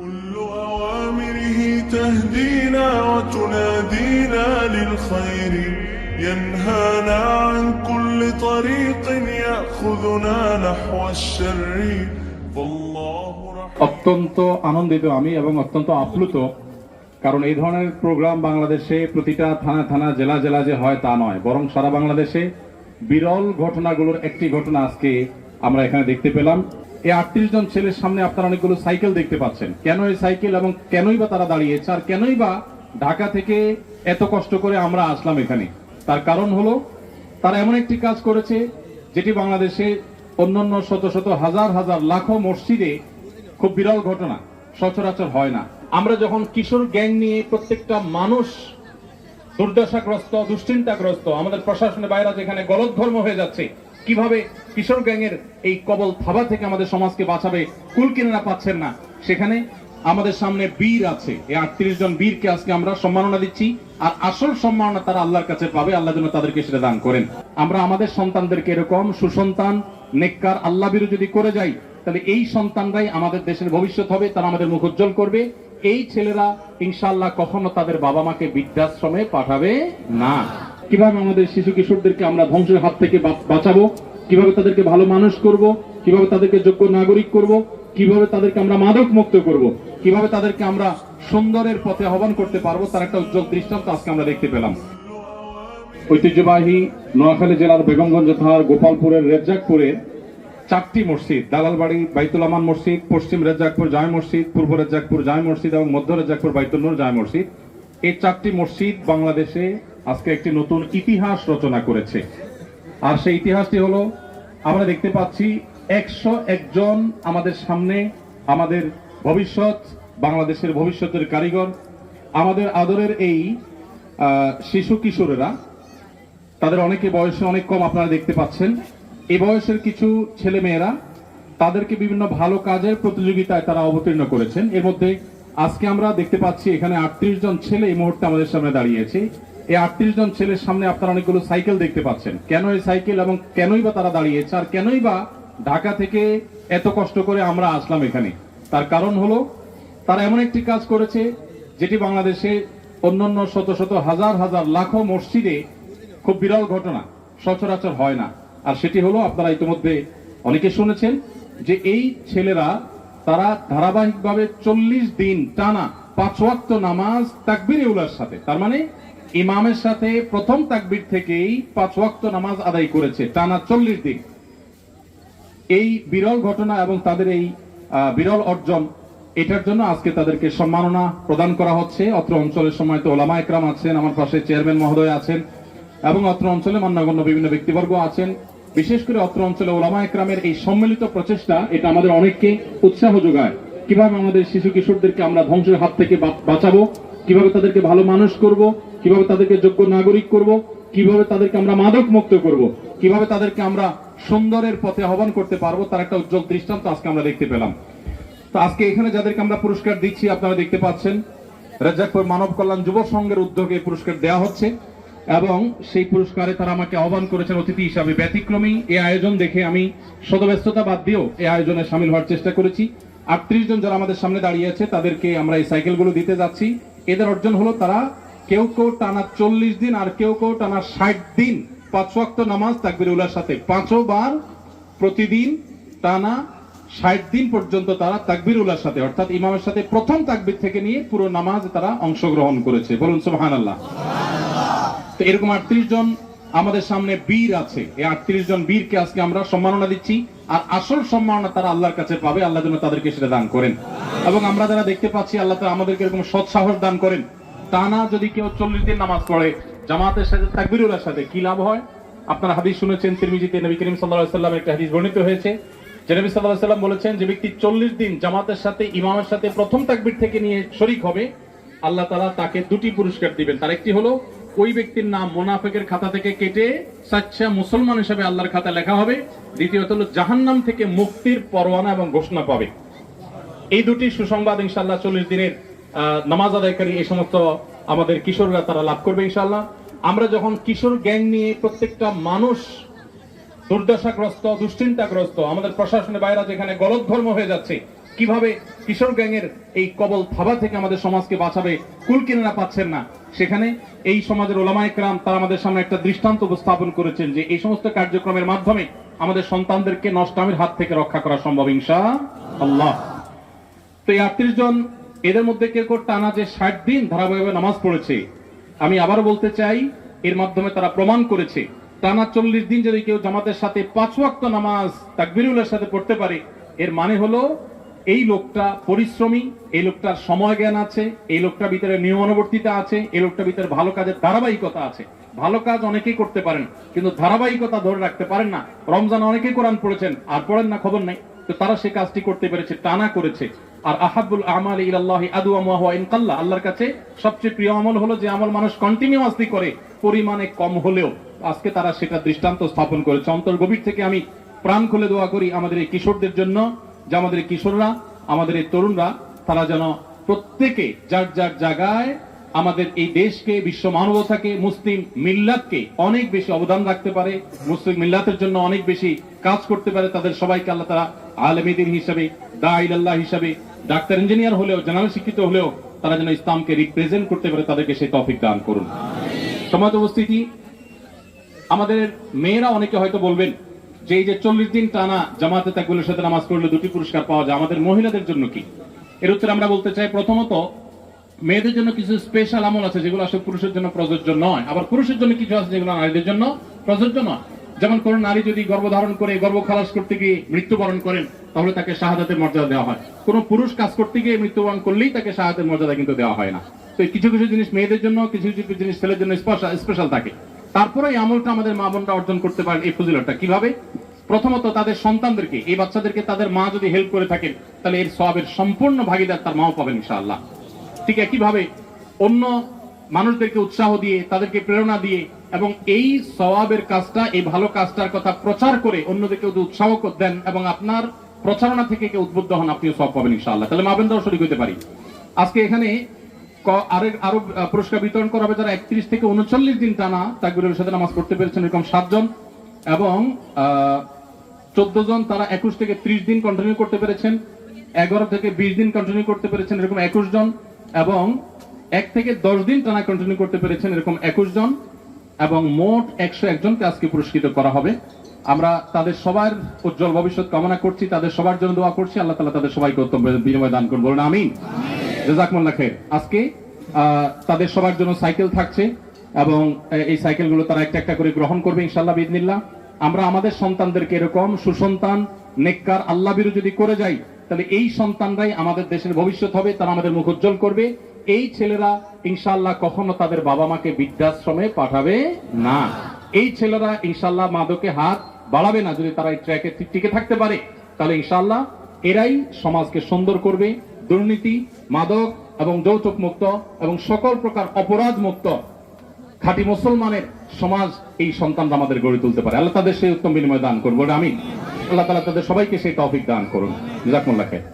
كل أوامره تهدينا وتنادينا للخير ينهانا عن كل طريق يأخذنا نحو الشر فالله رحيم। অত্যন্ত আনন্দিত আমি এবং অত্যন্ত আপ্লুত, কারণ এই ধরনের প্রোগ্রাম বাংলাদেশে প্রতিটা থানা থানা জেলা জেলা যে হয় তা নয়, বরং সারা বাংলাদেশে বিরল ঘটনাগুলোর একটি ঘটনা আজকে আমরা এখানে দেখতে পেলাম। এই 38 জন ছেলের সামনে আপনারা অনেকগুলো সাইকেল দেখতে পাচ্ছেন। কেন এই সাইকেল এবং কেনই বা তারা দাঁড়িয়েছে, আর কেনই বা ঢাকা থেকে এত কষ্ট করে আমরা আসলাম এখানে, তার কারণ হলো তারা এমন একটি কাজ করেছে যেটি বাংলাদেশে অন্যান্য শত শত হাজার হাজার লাখো মসজিদে খুব বিরল ঘটনা, সচরাচর হয় না। আমরা যখন কিশোর গ্যাং নিয়ে প্রত্যেকটা মানুষ দুর্দশাগ্রস্ত, দুশ্চিন্তাগ্রস্ত, আমাদের প্রশাসনের বাইরে যেখানে গলদঘর্ম হয়ে যাচ্ছে, কিভাবে কিশোর গ্যাংয়ের এই কবল থাবা থেকে আমাদের সমাজকে বাঁচাবে কুল কিনারা পাচ্ছেন না, সেখানে আমাদের সামনে বীর আছে। এই 38 জন বীরকে আজকে আমরা সম্মাননা দিচ্ছি, আর আসল সম্মাননা তারা আল্লাহর কাছে পাবে। আল্লাহ যেন তাদেরকে সেটা দান করেন। আমরা আমাদের সন্তানদেরকে এরকম সুসন্তান, নেককার, আল্লাহ বিরু যদি করে যাই, তাহলে এই সন্তানরাই আমাদের দেশের ভবিষ্যৎ হবে, তারা আমাদের মুখ উজ্জ্বল করবে। এই ছেলেরা ইনশাআল্লাহ কখনো তাদের বাবা মাকে বৃদ্ধাশ্রমে পাঠাবে না। কিভাবে আমাদের শিশু কিশোরদেরকে আমরা ধ্বংসের হাত থেকে বাঁচাবো, কিভাবে তাদেরকে ভালো মানুষ করব, কিভাবে তাদেরকে যোগ্য নাগরিক করব, কিভাবে তাদেরকে আমরা মাদক মুক্ত করব, কিভাবে তাদেরকে আমরা সুন্দরের পথে আহ্বান করতে পারবো, তার একটা উজ্জ্বল দৃষ্টান্ত আজকে আমরা দেখতে পেলাম। ঐতিহ্যবাহী নোয়াখালী জেলার বেগমগঞ্জ থানার গোপালপুরের রেজ্জাকপুরের 4টি মসজিদ, দালালবাড়ি বাইতুল আমান মসজিদ, পশ্চিম রেজ্জাকপুর জামে মসজিদ, পূর্ব রেজ্জাকপুর জামে মসজিদ এবং মধ্য রেজ্জাকপুর বাইতুল নূর জামে মসজিদ, এই 4টি মসজিদ বাংলাদেশে আজকে একটি নতুন ইতিহাস রচনা করেছে। আর সেই ইতিহাসটি হলো, আমরা দেখতে পাচ্ছি 101 জন আমাদের সামনে, আমাদের ভবিষ্যৎ, বাংলাদেশের ভবিষ্যতের কারিগর, আমাদের আদরের এই শিশু কিশোরেরা, তাদের অনেকে বয়সে অনেক কম আপনারা দেখতে পাচ্ছেন। এই বয়সের কিছু ছেলে মেয়েরা তাদেরকে বিভিন্ন ভালো কাজের প্রতিযোগিতায় তারা অবতীর্ণ করেছেন। এর মধ্যে আজকে আমরা দেখতে পাচ্ছি এখানে 38 জন ছেলে এই মুহূর্তে আমাদের সামনে দাঁড়িয়েছে। এই 38 জন ছেলের সামনে আপনারা অনেকগুলো সাইকেল দেখতে পাচ্ছেন। কেন এই সাইকেল এবং কেনই বা তারা দাঁড়িয়েছে, আর কেনই বা ঢাকা থেকে এত কষ্ট করে আমরা আসলাম এখানে, তার কারণ হলো তারা এমন একটি কাজ করেছে যেটি বাংলাদেশে অন্যান্য শত শত হাজার হাজার লাখো মসজিদে খুব বিরল ঘটনা, সচরাচর হয় না। আর সেটি হলো, আপনারা ইতিমধ্যে অনেকে শুনেছেন যে এই ছেলেরা তারা ধারাবাহিকভাবে 40 দিন টানা 5 ওয়াক্ত নামাজ তাকবীরে উলার সাথে, তার মানে ইমামের সাথে প্রথম তাকবীর থেকেই 5 ওয়াক্ত নামাজ আদায় করেছে টানা 40 দিন। এই বিরল ঘটনা এবং তাদের এই বিরল অর্জন, এটার জন্য আজকে তাদেরকে সম্মাননা প্রদান করা হচ্ছে। অত্র অঞ্চলের সময় তো ওলামা একরাম আছেন, আমার পাশে চেয়ারম্যান মহোদয় আছেন, এবং অত্র অঞ্চলে মান্যগণ্য বিভিন্ন ব্যক্তিবর্গ আছেন। বিশেষ করে অত্র অঞ্চলে ওলামা একরামের এই সম্মিলিত প্রচেষ্টা, এটা আমাদের অনেককে উৎসাহ যোগায়। কিভাবে আমাদের শিশু কিশোরদেরকে আমরা ধ্বংসের হাত থেকে বাঁচাবো, কিভাবে তাদেরকে ভালো মানুষ করব, কিভাবে তাদেরকে যোগ্য নাগরিক করব, কিভাবে তাদেরকে আমরা মাদক মুক্ত করব, কিভাবে তাদেরকে আমরা সুন্দরের পথে আহ্বান করতে পারবো, তার একটা উজ্জ্বল দৃষ্টান্ত আজকে আমরা দেখতে পেলাম। তো আজকে এখানে যাদেরকে আমরা পুরস্কার দিচ্ছি, আপনারা দেখতে পাচ্ছেন রেজ্জাকপুর মানব কল্যাণ যুব সংঘের উদ্যোগে পুরস্কার দেওয়া হচ্ছে, এবং সেই পুরস্কারে তারা আমাকে আহ্বান করেছেন অতিথি হিসাবে। ব্যতিক্রমী এই আয়োজন দেখে আমি শতব্যস্ততা বাদ দিয়েও এই আয়োজনে সামিল হওয়ার চেষ্টা করেছি। 38 জন যারা আমাদের সামনে দাঁড়িয়ে আছে, তাদেরকে আমরা এই সাইকেলগুলো দিতে যাচ্ছি। এদের অর্জন হলো, তারা কেউ কেউ টানা 40 দিন, আর কেউ কেউ টানা 60 দিন 5 ওয়াক্ত নামাজ তাকবীরে উলার সাথে 5 বার প্রতিদিন টানা 60 দিন পর্যন্ত তারা তাকবীর উলার সাথে, অর্থাৎ ইমামের সাথে প্রথম তাকবীর থেকে নিয়ে পুরো নামাজ তারা অংশগ্রহণ করেছে। বলুন সুবহানাল্লাহ। তো এরকম 38 জন আমাদের সামনে বীর আছে। এই 38 জন বীরকে আজকে আমরা সম্মাননা দিচ্ছি, আর আসল সম্মাননা তারা আল্লাহর কাছে পাবে। আল্লাহ যেন তাদেরকে সেটা দান করেন। এবং আমরা যারা দেখতে পাচ্ছি, আল্লাহ তাআলা আমাদেরকে এরকম সৎ সাহস দান করেন। টানা যদি কেউ 40 দিন নামাজ পড়ে জামাতের সাথে তাকবীর উলার সাথে, কি লাভ হয়? আপনারা হাদিস শুনেছেন, তিরমিজিতে নবী করিম সাল্লাল্লাহু আলাইহি ওয়াসাল্লামের একটা হাদিস বর্ণিত হয়েছে, যে নবী সাল্লাল্লাহু আলাইহি ওয়াসাল্লাম বলেছেন, যে ব্যক্তি 40 দিন জামাতের সাথে ইমামের সাথে প্রথম তাকবীর থেকে নিয়ে শরীক হবে, আল্লাহ তাআলা তাকে 2টি পুরস্কার দিবেন। তার একটি হলো, ওই ব্যক্তির নাম মুনাফিকের খাতা থেকে কেটে সাচ্চা মুসলমান হিসেবে আল্লাহর খাতায় লেখা হবে। দ্বিতীয়ত হলো, জাহান্নাম থেকে মুক্তির পরোয়ানা এবং ঘোষণা পাবে। এই 2টি সুসংবাদ ইনশাআল্লাহ 40 দিনের নামাজ আদায়কারী এই সমস্ত আমাদের কিশোররা তারা লাভ করবে ইনশাআল্লাহ। আমরা যখন কিশোর গ্যাং নিয়ে প্রত্যেকটা মানুষ দুর্দশাগ্রস্ত, দুশ্চিন্তাগ্রস্ত, আমাদের প্রশাসনের বাইরে যেখানে গলদঘর্ম হয়ে যাচ্ছে, কিভাবে কিশোর গ্যাংয়ের এই কবল থাবা থেকে আমাদের সমাজকে বাঁচাবে, কুল কিনারা পাচ্ছেন না। সেখানে এই সমাজের ওলামায়ে কেরাম তারা আমাদের সামনে একটা দৃষ্টান্ত উপস্থাপন করেছেন যে এই সমস্ত কার্যক্রমের মাধ্যমে আমাদের সন্তানদেরকে নষ্টামির হাত থেকে রক্ষা করা সম্ভব ইনশাআল্লাহ। তো এই 38 জন, এদের মধ্যে কেউ টানা যে 60 দিন ধারাবাহিকভাবে নামাজ পড়েছে, আমি আবারও বলতে চাই এর মাধ্যমে তারা প্রমাণ করেছে টানা 40 দিন যদি কেউ জামাতের সাথে 5 ওয়াক্ত নামাজ তাকবীরুলের সাথে পড়তে পারে, এর মানে হলো এই লোকটা পরিশ্রমী, এই লোকটার সময় জ্ঞান আছে, এই লোকটার ভিতরে নিয়মানুবর্তিতা আছে, এই লোকটার ভিতরে ভালো কাজের ধারাবাহিকতা আছে। ভালো কাজ অনেকেই করতে পারেন কিন্তু ধারাবাহিকতা ধরে রাখতে পারেন না। রমজান অনেকেই কোরআন পড়েছেন আর পড়েন না, খবর নেই, তো তারা সেই কাজটি করতে পেরেছে, টানা করেছে। আর আহাব্বুল আমালি ইলাল্লাহি আদওয়ামু ওয়া ইন কাল্লা, আল্লাহর কাছে সবচেয়ে প্রিয় আমল হলো যে আমল মানুষ কন্টিনিউয়াসলি করে, পরিমাণে কম হলেও। আজকে তারা সেটা দৃষ্টান্ত স্থাপন করেছে। অন্তর গভীর থেকে আমি প্রাণ খুলে দোয়া করি আমাদের এই কিশোরদের জন্য, যে আমাদের এই কিশোররা, আমাদের এই তরুণরা, তারা যেন প্রত্যেকে যার যার জায়গায় আমাদের এই দেশকে, বিশ্ব মানবতাকে, মুসলিম মিল্লাতকে অনেক বেশি অবদান রাখতে পারে, মুসলিম মিল্লাতের জন্য অনেক বেশি কাজ করতে পারে। তাদের সবাইকে আল্লাহ তাআলা আলেমে দ্বীন হিসেবে, দাঈ ইলাল্লাহ হিসেবে, ডাক্তার ইঞ্জিনিয়ার হলেও, জেনারেল শিক্ষিত হলেও তারা যেন ইসলামকে রিপ্রেজেন্ট করতে পারে, তাদেরকে সেই তৌফিক দান করুন। সমাজ উপস্থিতি, আমাদের মেয়েরা অনেকে হয়তো বলবেন যে এই যে 40 দিন টানা জামাতে তাকবীরের সাথে নামাজ পড়লে 2টি পুরস্কার পাওয়া যায়, আমাদের মহিলাদের জন্য কি? এর উত্তরে আমরা বলতে চাই, প্রথমত মেয়েদের জন্য কিছু স্পেশাল আমল আছে যেগুলো আসলে পুরুষের জন্য প্রযোজ্য নয়, আবার পুরুষের জন্য কিছু আছে যেগুলো নারীদের জন্য প্রযোজ্য নয়। যেমন কোন নারী যদি গর্ভধারণ করে গর্ভ খালাস করতে গিয়ে মৃত্যুবরণ করেন তাহলে তাকে শাহাদাতের মর্যাদা দেওয়া হয়। কোন পুরুষ কাজ করতে গিয়ে মৃত্যুবরণ করলেই তাকে শাহাদাতের মর্যাদা কিন্তু দেওয়া হয় না। তো কিছু কিছু জিনিস মেয়েদের জন্য, কিছু কিছু জিনিস ছেলের জন্য স্পেশাল থাকে। তারপরে এই আমলটা আমাদের মা বোনরা অর্জন করতে পারেন। এই ফজিলতটা কিভাবে? প্রথমত তাদের সন্তানদেরকে, এই বাচ্চাদেরকে তাদের মা যদি হেল্প করে থাকেন তাহলে এর সওয়াবের সম্পূর্ণ ভাগীদার তার মাও পাবেন ইনশাআল্লাহ। ঠিক একইভাবে অন্য মানুষদেরকে উৎসাহ দিয়ে, তাদেরকে প্রেরণা দিয়ে এবং এই সওয়াবের কাজটা, এই ভালো কাজটার কথা প্রচার করে অন্যদেরকে উৎসাহ দেন এবং আপনার প্রচারণা থেকে কেউ উদ্বুদ্ধ হন, আপনিও সওয়াব পাবেন ইনশাআল্লাহ। তাহলে মা বোনরাও শরীক হতে পারি। আজকে এখানে আরো পুরস্কার বিতরণ করা হবে যারা 31 থেকে 39 দিন টানা তাকবীরের সাথে নামাজ পড়তে পেরেছেন, এরকম 7 জন, এবং 14 জন তারা 21 থেকে 30 দিন কন্টিনিউ করতে পেরেছেন, 11 থেকে 20 দিন কন্টিনিউ করতে পেরেছেন, এরকম 21 জন, এবং 1 থেকে 10 দিন টানা কন্টিনিউ করতে পেরেছেন, এরকম 21 জন, এবং মোট 101 জনকে আজকে পুরস্কৃত করা হবে। আমরা তাদের সবার উজ্জ্বল ভবিষ্যৎ কামনা করছি, তাদের সবার জন্য দোয়া করছি, আল্লাহ তাআলা তাদের সবাইকে উত্তম বিনিময় দান করুন, বলুন আমিন। জাযাকুমুল্লাহ খাইর। আজকে তাদের সবার জন্য সাইকেল থাকছে এবং এই সাইকেলগুলো তারা একটা একটা করে গ্রহণ করবে ইনশাআল্লাহ বিইذনিল্লাহ। আমরা আমাদের সন্তানদেরকে এরকম সুসন্তান, নেককার, আল্লাহভীরু যদি করে যাই তাহলে এই সন্তানরাই আমাদের দেশের ভবিষ্যৎ হবে, তারা আমাদের মুখ উজ্জ্বল করবে। এই ছেলেরা ইনশাআল্লাহ কখনো তাদের বাবা মাকে বৃদ্ধাশ্রমে পাঠাবে না। এই ছেলেরা ইনশাআল্লাহ মাদকে হাত বাড়াবে না। যদি তারা এই ট্র্যাকে টিকে থাকতে পারে তাহলে ইনশাআল্লাহ এরাই সমাজকে সুন্দর করবে। দুর্নীতি, মাদক এবং যৌতুক মুক্ত এবং সকল প্রকার অপরাধ মুক্ত খাঁটি মুসলমানের সমাজ এই সন্তানরা আমাদের গড়ে তুলতে পারে। আল্লাহ তাদের সেই উত্তম বিনিময় দান করবো, আমিন। আল্লাহ তাআলা তাদের সবাইকে সেই তৌফিক দান করুন। জাযাকুমুল্লাহ খাইর।